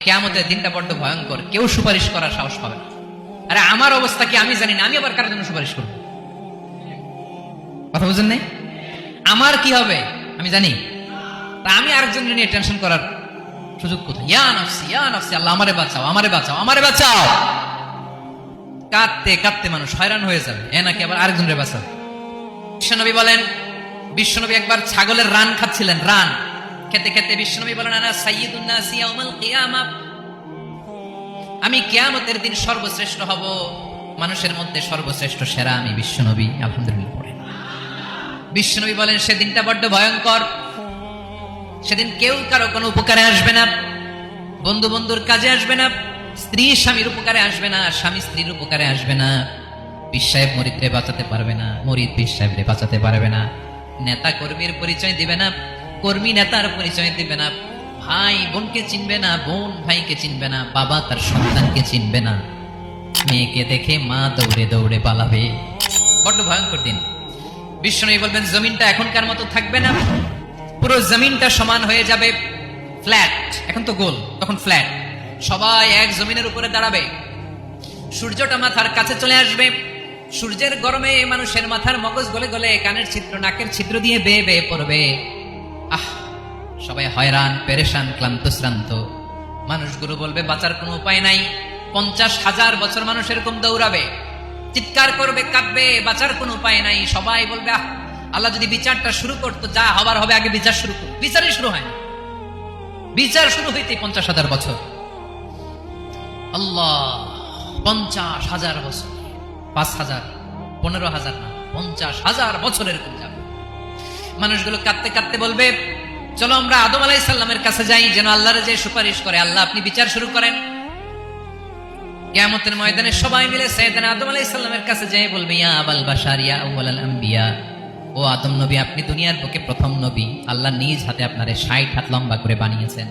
কিয়ামতের দিনটা বড্ড ভয়ঙ্কর, কেউ সুপারিশ করার সাহস পাবে না। আরে আমার অবস্থা কি আমি জানি না, আমি আবার কারোর জন্য সুপারিশ করবো? কথা বুঝেন নাই? আমার কি হবে আমি জানি, তা আমি আরেকজনের নিয়ে টেনশন করার সুযোগ কোথায়? ইয়া নাফসি ইয়া নাফসি, আল্লাহ আমারে বাঁচাও আমারে বাঁচাও আমারে বাঁচাও। কাঁদতে কাঁদতে মানুষ হয়রান হয়ে যাবে, এ নাকি আবার আরেকজনের বাঁচাবে। বিশ্বনবী বলেন, বিশ্বনবী একবার ছাগলের রান খাচ্ছিলেন, রান খেতে খেতে বিশ্বনবী বলেন, আনা সাইয়্যিদুন নাস ইয়াউমাল কিয়ামাহ, আমি কিয়ামতের দিন সর্বশ্রেষ্ঠ হব, মানুষের মধ্যে সর্বশ্রেষ্ঠ সেরা আমি বিশ্বনবী। আলহামদুলিল্লাহ পড়ে বিশ্বনবী বলেন, সেদিনটা বড্ড ভয়ঙ্কর, সেদিন কেউ কারো কোনো উপকারে আসবে না, বন্ধু বন্ধুর কাজে আসবে না, স্ত্রী স্বামীর উপকারে আসবে না, স্বামী স্ত্রীর উপকারে আসবে না, পীর সাহেব মুরিদরে বাঁচাতে পারবে না, মুরিদ পীর সাহেবরে বাঁচাতে পারবে না, নেতা কর্মীর পরিচয় দিবে না, কর্মী নেতার পরিচয় দিবে না, ভাই বোনকে চিনবে না, বোন ভাইকে চিনবে না, বাবা তার সন্তানকে চিনবে না, মেয়েকে দেখে মা দৌড়ে দৌড়ে পালাবে। বড্ড ভয়ঙ্কর দিন। বিশ্বনবী বলবেন, জমিনটা এখনকার মতো থাকবে না, পুরো জমিনটা সমান হয়ে যাবে, ফ্ল্যাট, এখন তো গোল, তখন ফ্ল্যাট, সবাই এক জমিনের উপরে দাঁড়াবে, সূর্যটা মাথার কাছে চলে আসবে, সূর্যের গরমে মানুষের মাথার মগজ গলে গলে কানের ছিদ্র নাকের ছিদ্র দিয়ে বেয়ে বেয়ে পড়বে। আহ, সবাই হয়রান পেরেশান ক্লান্ত শ্রান্ত। মানুষগুলো বলবে বাঁচার কোনো উপায় নাই। 50,000 বছর মানুষ এরকম দৌড়াবে, চিৎকার করবে, কাঁদবে, বাঁচার কোনো উপায় নাই। সবাই বলবে, আহ, আল্লাহ যদি বিচারটা শুরু করতো, যা হবার হবে, আগে বিচার শুরু করতো। বিচারই শুরু হয় না, বিচার শুরু হইতে 50,000 বছর। আল্লাহ, 50,000 বছর, 5,000, 15,000 না, 50,000 বছর এরকম যাবে। মানুষগুলো কাঁদতে কাঁদতে বলবে, চলো আমরা আদম আলাইহিস সালামের কাছে যাই, যেন আল্লাহর যে সুপারিশ করে, আল্লাহ আপনি বিচার শুরু করেন। কিয়ামতের ময়দানে সবাই মিলে সাইয়েদনা আদম আলাইহিস সালামের কাছে যেয়ে বলবে, ইয়া আবাল বাশার ইয়া আউয়ালাল আম্বিয়া, ও আদম নবী, আপনি দুনিয়ার বুকে প্রথম নবী, আল্লাহ নিজ হাতে আপনারে 60 হাত লম্বা করে বানিয়েছেন,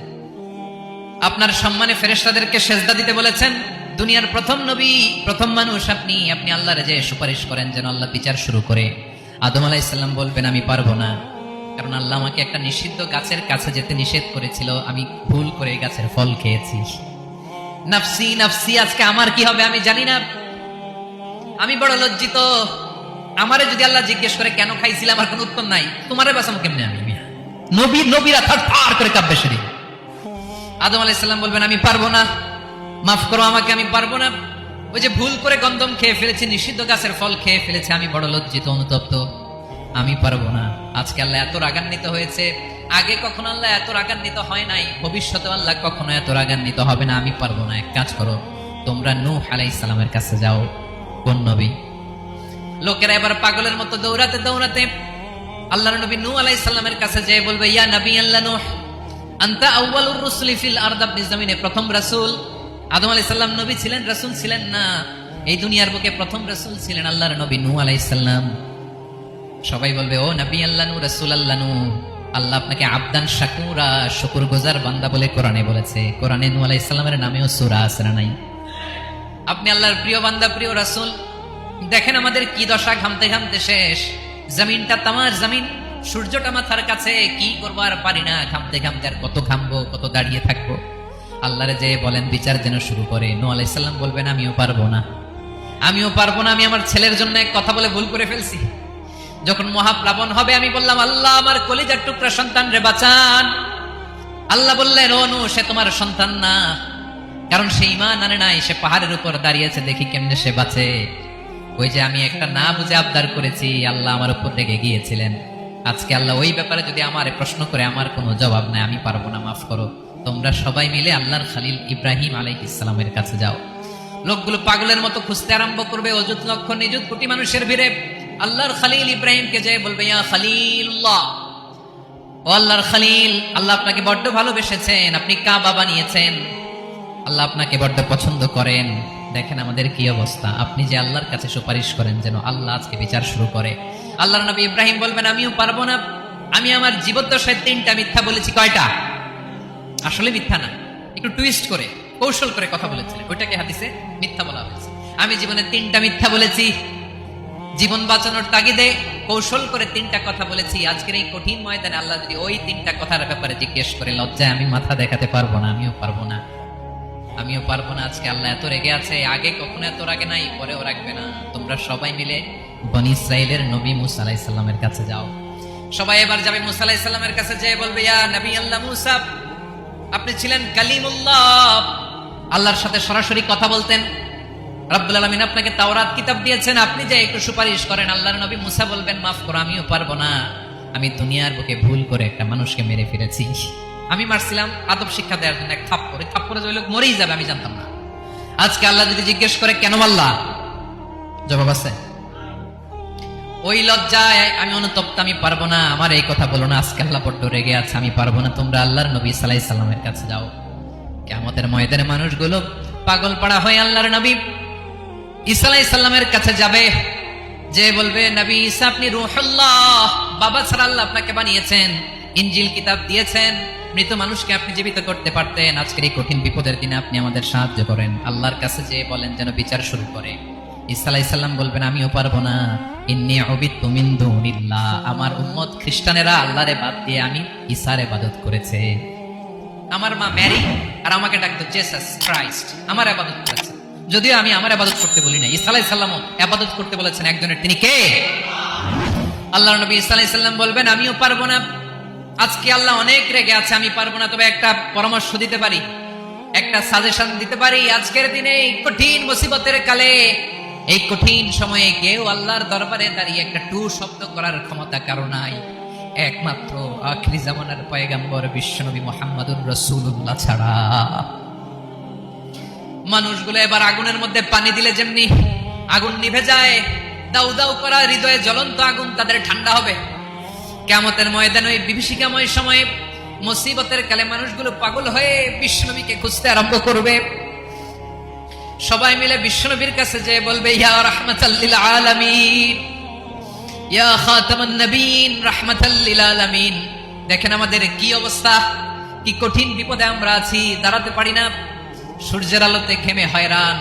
আপনার সম্মানে ফেরেশতাদেরকে সেজদা দিতে বলেছেন, দুনিয়ার প্রথম নবী, প্রথম মানুষ আপনি, আপনি আল্লাহর যে সুপারিশ করেন যেন আল্লাহ বিচার শুরু করে। আদম আলাইহিস সালাম বলবেন, আমি পারবো না, কারণ আল্লাহ আমাকে একটা নিষিদ্ধ গাছের কাছে যেতে নিষেধ করেছিল, আমি ভুল করে এই গাছের ফল খেয়েছি। নাফসি নাফসি, আজকে আমার কি হবে আমি জানি না, আমি বড় লজ্জিত। আমারে যদি আল্লাহ জিজ্ঞেস করে কেন খাইছিলে, আমার কোনো উত্তর নাই, তোমারে বাঁচাবো কেমনে আমি? নবীরা থার করে কাঁপবে সেদিন। আদম আলাইহিস সালাম বলবেন, আমি পারবো না, মাফ করো আমাকে, আমি পারবো না, ওই যে ভুল করে গন্ধম খেয়ে ফেলেছি, নিষিদ্ধ গাছের ফল খেয়ে ফেলেছি, আমি বড় লজ্জিত অনুতপ্ত, আমি পারবো না। আজকে আল্লাহ এত রাগান্বিত হয়েছে, আগে কখনো আল্লাহ এত রাগান্বিত হয় নাই, ভবিষ্যতে আল্লাহ কখনো এত রাগান্বিত হবে না, আমি পারবো না। এক কাজ করো, তোমরা নূহ আলাইহিস সালামের কাছে যাও। কোন নবী? লোকেরা এবার পাগলের মতো দৌড়াতে দৌড়াতে আল্লাহর নবী নূহ আলাইহিস সালামের কাছে যেয়ে বলবে, ইয়া নবী আল্লাহ নূহ, আনতা আউয়ালুর রুসুলি ফিল আরদ, আপনি জমিনে প্রথম রাসূল। আদম আলাইহিস সালাম নবী ছিলেন, রাসূল ছিলেন না, এই দুনিয়ার বুকে প্রথম রাসূল ছিলেন আল্লাহর নবী নূহ আলাইহিস সালাম। সবাই বলবে, ও নবী আল্লাহ নূহ, রাসূল আল্লাহ নূহ, আল্লাহ আপনাকে আবদান শাকুরা, শুকরগুজার বান্দা বলে কোরআনে বলেছে। কোরআনে নূহ আলাইহিস সালামের নামেও সূরা আছে না নাই? আপনি আল্লাহর প্রিয় বান্দা, প্রিয় রাসূল। দেখেন আমাদের কি দশা, ঘামতে ঘামতে শেষ, জমিনটা তামার জমিন, সূর্যটা মাথার কাছে, কি করবো আর পারি না, ঘামতে ঘামতে আর কত ঘামবো, কত দাঁড়িয়ে থাকবো। আল্লাহরে যে বলেন বিচার যেন শুরু করে। নূহ আলাইহিস সালাম বলবেন, আমিও পারবো না, আমিও পারবো না, আমি আমার ছেলের জন্য এক কথা বলে ভুল করে ফেলছি। যখন মহাপ্লাবন হবে আমি বললাম, আল্লাহ আমার কলিজার টুকরা সন্তান রে বাঁচান। আল্লাহ বললেন, ও নূহ, সে তোমার সন্তান না, কারণ সে ঈমান আনে নাই, সে পাহাড়ের উপর দাঁড়িয়েছে, দেখি কেমনে সে বাঁচে। ওই যে আমি একটা না বুঝে আবদার করেছি, আল্লাহ আমার উপর রেগে গিয়েছিলেন। আজকে আল্লাহ ওই ব্যাপারে যদি আমারে প্রশ্ন করে, আমার কোনো জবাব নাই, আমি পারবো না, মাফ করো। তোমরা সবাই মিলে আল্লাহর খলিল ইব্রাহিম আলাইহিস সালামের কাছে যাও। লোকগুলো পাগলের মতো খুঁজতে আরম্ভ করবে, অযুত লক্ষ নিযুত কোটি মানুষের ভিড়ে আল্লাহর খলিল ইব্রাহিমকে যে বলবে, ইয়া খলিলুল্লাহ, ও আল্লাহর খলিল, আল্লাহ আপনাকে বড্ড ভালোবেসেছেন, আপনি কাবা বানিয়েছেন, আল্লাহ আপনাকে বড্ড পছন্দ করেন। দেখেন আমাদের কি অবস্থা, আপনি যে আল্লাহর কাছে সুপারিশ করেন যেন আল্লাহ আজকে বিচার শুরু করে। আল্লাহর নবী ইব্রাহিম বলবেন, আমিও পারবো না, আমি আমার জীবদ্দশায় 3টা মিথ্যা বলেছি। কয়টা? আসলে মিথ্যা না, একটু টুইস্ট করে কৌশল করে কথা বলেছিলেন, ওইটাকে হাদিসে মিথ্যা বলা হয়েছে। আমি জীবনে 3টা মিথ্যা বলেছি, জীবন বাঁচানোর তাগিদে কৌশল করে 3টা কথা বলেছি। আজকের এই কঠিন ময়দানে আল্লাহ যদি ওই 3টা কথার ব্যাপারে জিজ্ঞেস করে, লজ্জায় আমি মাথা দেখাতে পারবো না, আমিও পারবো না। আমিও পারবো না। আজকে আল্লাহ এত রেগে আছে, আগে কখনো এত রাগে নাই, পরেও রাখবে না। তোমরা সবাই মিলে বনী ইসরাইলের নবী মুসা আলাইহিস সালামের কাছে যাও। সবাই এবার যাবে মুসা আলাইহিস সালামের কাছে, যেয়ে বলবে, ইয়া নবী আল্লাহ মুসা, আপনি ছিলেন কালিমুল্লাহ, আল্লাহর সাথে সরাসরি কথা বলতেন। রব্বুল আলামিন আপনাকে তাওরাত কিতাব দিয়েছেন, আপনি যে একটু সুপারিশ করেন। আল্লাহর নবী মুসা বলবেন, মাফ করো, আমিও পারবো না। আমি দুনিয়ার বুকে ভুল করে একটা মানুষকে মেরে ফেলেছি। আমি মারছিলাম আদব শিক্ষা দেওয়ার জন্য, এক থাপ্পড়ে যে লোক মরেই যাবে আমি জানতাম না। আজকে আল্লাহ যদি জিজ্ঞেস করে কেন মারলা, জবাব আছে? ওই লজ্জায় আমি অনুতপ্ত, আমি পারবো না, আমার এই কথা বলো না। আজকে আল্লাহ বড্ড রেগে আছে, আমি পারবো না। তোমরা আল্লাহর নবী সাল্লাল্লাহু আলাইহি সাল্লামের কাছে যাও। কিয়ামতের ময়দানে মানুষগুলো পাগল পাড়া হয়ে আল্লাহর নবী ঈসা আলাইহিস সালামের কাছে যাবে, যে বলবে, নবী ঈসা আপনি রূহুল্লাহ, বাবা ছাড়া আল্লাহ আপনাকে বানিয়েছেন, ইনজিল কিতাব দিয়েছেন, মৃত মানুষকে আপনি জীবিত করতে পারতেন। আজকের এই কঠিন বিপদের দিনে আপনি আমাদের সাহায্য করেন। আল্লাহর কাছে যে বলেন যেন বিচার শুরু করে। ঈসা আলাইহিস সালাম বলবেন, আমিও পারবো না। ইন্নী উবিদতু মিন দুনিল্লাহ, আমার উম্মত খ্রিস্টানেরা আল্লাহরে বাদ দিয়ে আমি ঈসার ইবাদত করেছে। আমার মা মেরি আর আমাকে ডাকতো জেসাস ক্রাইস্ট, আমার ইবাদত করেছে। যদিও আমি আমার ইবাদত করতে বলি না, ঈসা আলাইহিস সালামও ইবাদত করতে বলেছেন একজনের, তিনি কে? আল্লাহর নবী ঈসা আলাইহিস সালাম বলবেন, আমিও পারবো না। আজকে আল্লাহ অনেক রেগে আছে, আমি পারবো না। তবে একটা পরামর্শ দিতে পারি, একটা সাজেশন দিতে পারি। আজকের দিনে এই কঠিন মুসিবতের কালে, এই কঠিন সময়ে কেউ আল্লাহর দরবারে দাঁড়িয়ে একটা টু শব্দ করার ক্ষমতা কারো নাই, একমাত্র আখিরি জামানার পয়গম্বর বিশ্বনবী মুহাম্মদুর রাসূলুল্লাহ ছাড়া। মানুষগুলো এবার আগুনের মধ্যে পানি দিলে যেমনি আগুন নিভে যায়, দাউ দাউ করা হৃদয়ে জ্বলন্ত আগুন তাদের ঠান্ডা হবে। কিয়ামতের ময়দানে ওই বিভীষিকাময় সময়ে, মুসিবতের কালে মানুষগুলো পাগল হয়ে বিশ্বনবীকে খুঁজতে আরম্ভ করবে। সবাই মিলে বিশ্বনবীর কাছে যেয়ে বলবে, ইয়া রাহমাতাল লিল আলামিন, ইয়া খাতামান নবীন, রাহমাতাল লিল আলামিন, দেখেন আমাদের কি অবস্থা, কি কঠিন বিপদে আমরা আছি, দাঁড়াতে পারি না, সূর্যের আলোতে ঘেমে হয়রান।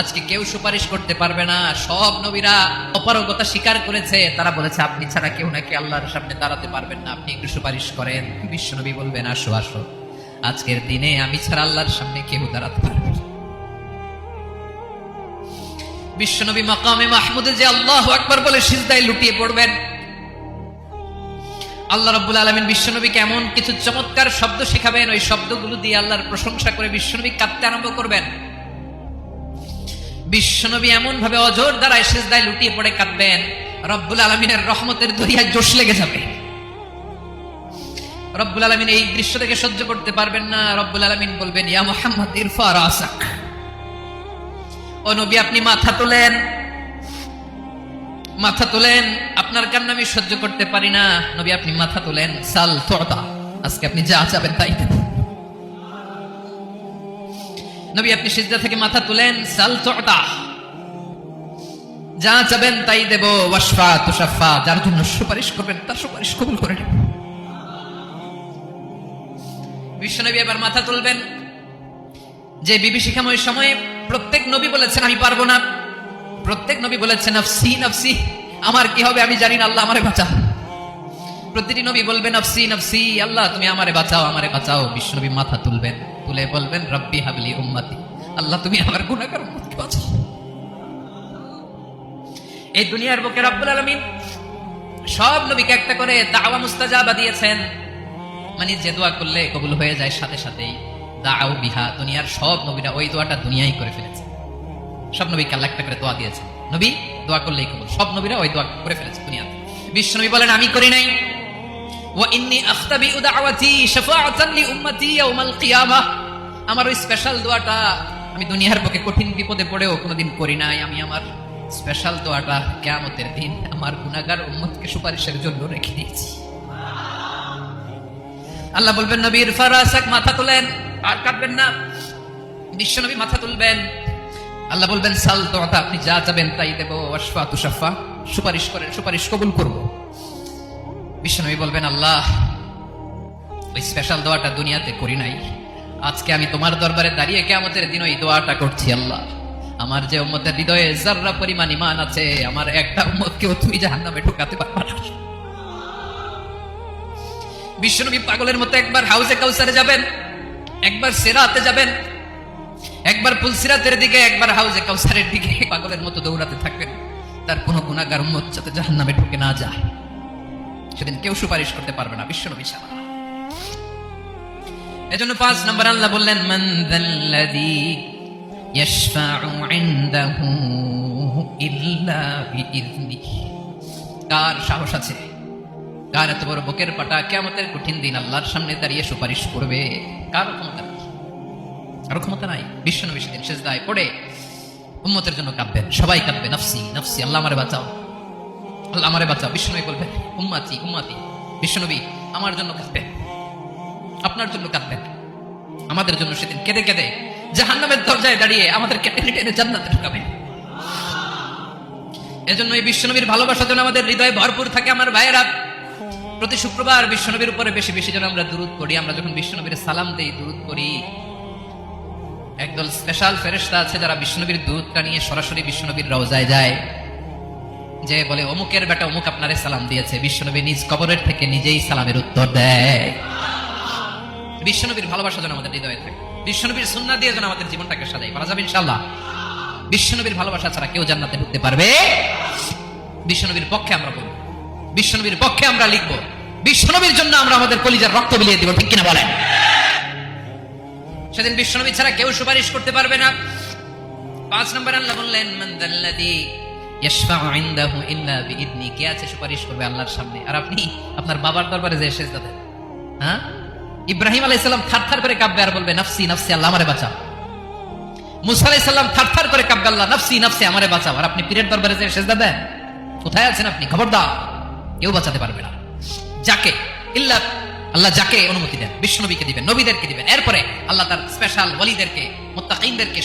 আজকে কেউ সুপারিশ করতে পারবে না। সব নবীরা অপারগতা স্বীকার করেছে, তারা বলেছে আপনি ছাড়া কেউ নাকি আল্লাহর সামনে দাঁড়াতে পারবেন না, আপনি একটু সুপারিশ করেন। বিশ্বনবী বলবেন, আসো আসো, আজকের দিনে আমি ছাড়া আল্লাহর সামনে কেউ দাঁড়াতে পারবে না। বিশ্বনবী মাকামে মাহমুদে যে আল্লাহু আকবার বলে সিজদায় লুটিয়ে পড়বেন। আল্লাহ রাব্বুল আলামিন বিশ্বনবীকে এমন কিছু চমৎকার শব্দ শেখাবেন, ওই শব্দগুলো দিয়ে আল্লাহর প্রশংসা করে বিশ্বনবী কাঁদতে আরম্ভ করবেন। বিশ্বনবী এমন ভাবে অজর দ্বারায় সিজদায় লুটিয়ে পড়ে কাঁদবেন, রব্বুল আলামিনের রহমতের দরিয়ায় জোশ লেগে যাবে। রব্বুল আলামিন এই দৃশ্য থেকে সহ্য করতে পারবেন না। রব্বুল আলামিন বলবেন, ইয়া মুহাম্মদ ইরফা রাসাক, ও নবী আপনি মাথা তোলেন, মাথা তোলেন, আপনার কান্না আমি সহ্য করতে পারি না। নবী আপনি মাথা তোলেন, সাল তুতা, আজকে আপনি যা চাবেন তাই দেব। নবী আপনি সিজদা থেকে মাথা তুলেন, সাল তুতা, যা চাবেন তাই দেব। ওয়াশফা তুশাফা, যার জন্য সুপারিশ করবেন তার সুপারিশ কবুল করে নেব। বিশ্বনবী এবার মাথা তুলবেন। যে বিভীষিকাময় সময়ে প্রত্যেক নবী বলেছেন আমি পারবো না, প্রত্যেক নবী বলেছেন নফসি নফসি, আমার কি হবে আমি জানি না, আল্লাহ আমারে বাঁচাও। প্রতিটি নবী বলবেন নফসি নফসি, আল্লাহ তুমি আমারে বাঁচাও, আমারে বাঁচাও। বিশ্বনবী মাথা তুলবেন, তুলে বলবেন রব্বি হাবলি উম্মতি, আল্লাহ তুমি আমার গুনাহগার উম্মতকে বাঁচাও। এই দুনিয়ার বুকে রব্বুল আলামিন সব নবীকে একটা করে দাওয়া মুস্তাজাবা দিয়েছেন, মানে যে দোয়া করলে কবুল হয়ে যায় সাথে সাথেই। দাও বিহা, দুনিয়ার সব নবীরা ওই দোয়াটা দুনিয়ায় করে ফেলেছে। সব নবীকে আল্লাহ একটা করে দোয়া দিয়েছে, নবী দোয়া করলেই কবুল। সব নবীরা ওই দোয়া করে ফেলেছে দুনিয়াতে। বিশ্বনবী বলেন আমি করি নাই। ওয়া ইন্নী আখতাবিউ দাওয়াতি শাফাআতান লি উম্মতি ইয়াউমাল কিয়ামাহ, আমার ওই স্পেশাল দোয়াটা আমি দুনিয়ার বুকে কঠিন বিপদে পড়েও কোনোদিন করি নাই। আমি আমার স্পেশাল দোয়াটা কিয়ামতের দিন আমার গুনাহগার উম্মতকে সুপারিশের জন্য রেখে দিয়েছি। আল্লাহ বলবেন নবী ইরফা রাসাক, মাথা তোলেন, আর কাটবেন না। বিশ্বনবী মাথা তুলবেন, আল্লাহ বলবেন সাল তুতা, আপনি যা চাবেন তাই দেব। ওয়াশফা তুশাফা, সুপারিশ করেন, সুপারিশ কবুল করব। বিশ্বনবী বলবেন আল্লাহ ওই স্পেশাল দোয়াটা দুনিয়াতে করি নাই, আজকে আমি তোমার দরবারে দাঁড়িয়ে কিয়ামতের দিন ওই দোয়াটা করছি। আল্লাহ আমার যে উম্মতের হৃদয়ে যাররা পরিমাণ ঈমান আছে, আমার একটা উম্মতকেও তুমি জাহান্নামে ঢোকাতে পারবে না। বিশ্বনবী পাগলের মতো একবার হাউজে কাউসারে যাবেন, একবার সিরাতে যাবেন, একবার পুলসিরাতের দিকে, একবার হাউজে কাউসারের দিকে পাগলের মতো দৌড়াতে থাকবেন, তার কোনো গুনাহগার উম্মত যাতে জাহান্নামে ঢুকে না যায়। সেদিন কেউ সুপারিশ করতে পারবে না বিশ্বনবী ছাড়া। এজন্য 5 নম্বর আল্লাহ বললেন, মান যাল্লাযী ইয়াশফাউ ইনদাহু ইল্লা বিইযনিহি। কার সাহস আছে, কার এত বড় বুকের পাটা কিয়ামতের কঠিন দিন আল্লাহর সামনে দাঁড়িয়ে সুপারিশ করবে? কার ক্ষমতা নেই, কারো ক্ষমতা নাই। বিশ্বনবী সেদিন সিজদায় পড়ে উম্মতের জন্য কাঁদবেন, সবাই কাঁদবে, নফসি নফসি, আল্লাহ আমারে বাঁচাও, আল্লাহ আমারে বাঁচাও। বিশ্বনবী বলবেন, উম্মতি উম্মতি। বিশ্বনবী আমার জন্য কাঁদবেন, আপনার জন্য কাঁদবেন, আমাদের জন্য সেদিন কেঁদে কেঁদে জাহান্নামের দরজায় দাঁড়িয়ে আমাদেরকে টেনে টেনে জান্নাতে ঢুকাবেন। এজন্য এই বিশ্বনবীর ভালোবাসা যেন আমাদের হৃদয়ে ভরপুর থাকে। আমার ভাইয়েরা, প্রতি শুক্রবার বিশ্বনবীর উপরে বেশি বেশি যেন আমরা দুরূদ পড়ি। আমরা যখন বিশ্বনবীর সালাম দেই, দুরূদ পড়ি, একদল স্পেশাল ফেরেশতা আছে যারা বিশ্বনবীর দুরূদটা নিয়ে সরাসরি বিশ্বনবীর রওজায় যায়, যে বলে অমুকের বেটা অমুক আপনারে সালাম দিয়েছে। বিশ্বনবী নিজ কবরের থেকে নিজেই সালামের উত্তর দেয়। বিশ্বনবীর ভালোবাসা যেন আমাদের হৃদয়ে থাকে, বিশ্বনবীর সুন্নাহ দিয়ে যেন আমাদের জীবনটাকে সাজাই, পারা যাবে ইনশাআল্লাহ। বিশ্বনবীর ভালোবাসা ছাড়া কেউ জান্নাতে ঢুকতে পারবে? বিশ্বনবীর পক্ষে আমরা বলবো, বিশ্বনবীর পক্ষে আমরা লিখবো, বিশ্বনবীর জন্য আমরা আমাদের কলিজার রক্ত বিলিয়ে দিব, ঠিক কিনা বলেন? সেদিন বিশ্বনবী ছাড়া কেউ সুপারিশ করতে পারবে না। 5 নম্বর আল্লাহ বললেন, মান যাল্লাযী ইয়াশফাউ ইনদাহু ইল্লা বিইযনি। কে আছে সুপারিশ করবে আল্লাহর সামনে? আর আপনি আপনার বাবার দরবারে যে সিজদা দেন, হ্যাঁ? ইব্রাহিম আলাইহিস সালাম থারথার করে কাঁপবে আর বলবে, নফসি নফসি, আল্লাহ আমারে বাঁচাও। মুসা আলাইহিস সালাম থারথার করে কাঁপবে, আল্লাহ নফসি নফসি, আমারে বাঁচাও। আর আপনি পীরের দরবারে যে সিজদা দেন, কোথায় আছেন আপনি? খবরদার, কেউ বাঁচাতে পারবে না। যাকে ইল্লা আল্লাহ যাকে অনুমতি দেন, বিশ্বনবীকে দিবেন, নবীদেরকে দিবেন, এরপরে আল্লাহ তার স্পেশাল ওয়ালিদেরকে, মুত্তাকিনদেরকে,